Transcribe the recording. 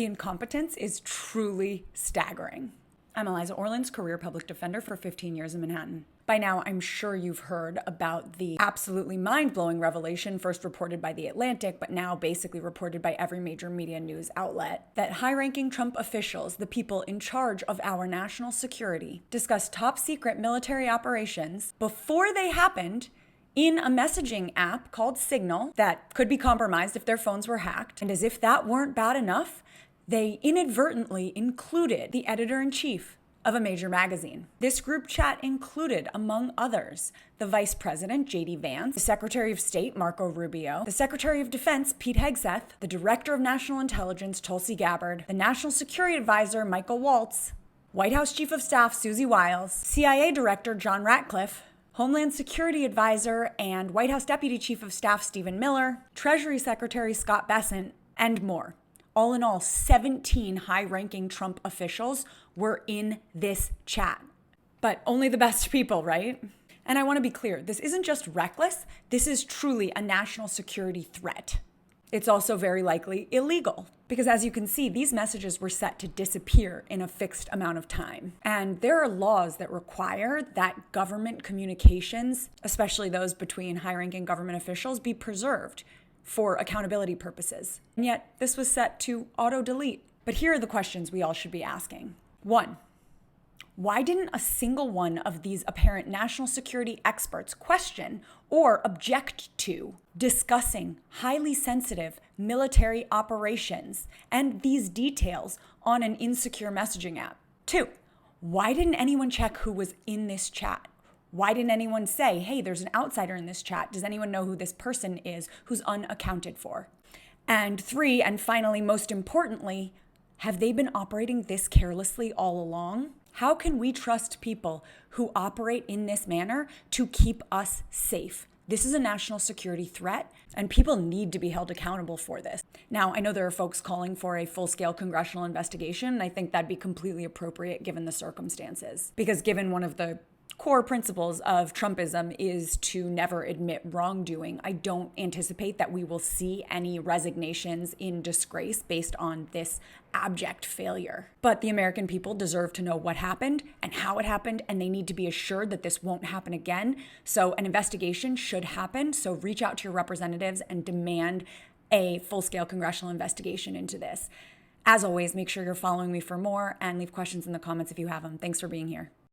The incompetence is truly staggering. I'm Eliza Orlins, career public defender for 15 years in Manhattan. By now, I'm sure you've heard about the absolutely mind-blowing revelation first reported by The Atlantic, but now basically reported by every major media news outlet, that high-ranking Trump officials, the people in charge of our national security, discussed top-secret military operations before they happened in a messaging app called Signal that could be compromised if their phones were hacked. And as if that weren't bad enough, they inadvertently included the editor-in-chief of a major magazine. This group chat included, among others, the Vice President, J.D. Vance, the Secretary of State, Marco Rubio, the Secretary of Defense, Pete Hegseth, the Director of National Intelligence, Tulsi Gabbard, the National Security Advisor, Michael Waltz, White House Chief of Staff, Susie Wiles, CIA Director, John Ratcliffe, Homeland Security Advisor and White House Deputy Chief of Staff, Stephen Miller, Treasury Secretary, Scott Bessent, and more. All in all, 17 high-ranking Trump officials were in this chat. But only the best people, right? And I want to be clear, this isn't just reckless, this is truly a national security threat. It's also very likely illegal, because as you can see, these messages were set to disappear in a fixed amount of time. And there are laws that require that government communications, especially those between high-ranking government officials, be preserved for accountability purposes. And yet, this was set to auto-delete. But here are the questions we all should be asking. 1. Why didn't a single one of these apparent national security experts question or object to discussing highly sensitive military operations and these details on an insecure messaging app? 2. Why didn't anyone check who was in this chat? Why didn't anyone say, hey, there's an outsider in this chat. Does anyone know who this person is who's unaccounted for? And 3, and finally, most importantly, have they been operating this carelessly all along? How can we trust people who operate in this manner to keep us safe? This is a national security threat, and people need to be held accountable for this. Now, I know there are folks calling for a full-scale congressional investigation, and I think that'd be completely appropriate given the circumstances. Because given one of the core principles of Trumpism is to never admit wrongdoing, I don't anticipate that we will see any resignations in disgrace based on this abject failure. But the American people deserve to know what happened and how it happened, and they need to be assured that this won't happen again. So an investigation should happen. So reach out to your representatives and demand a full-scale congressional investigation into this. As always, make sure you're following me for more and leave questions in the comments if you have them. Thanks for being here.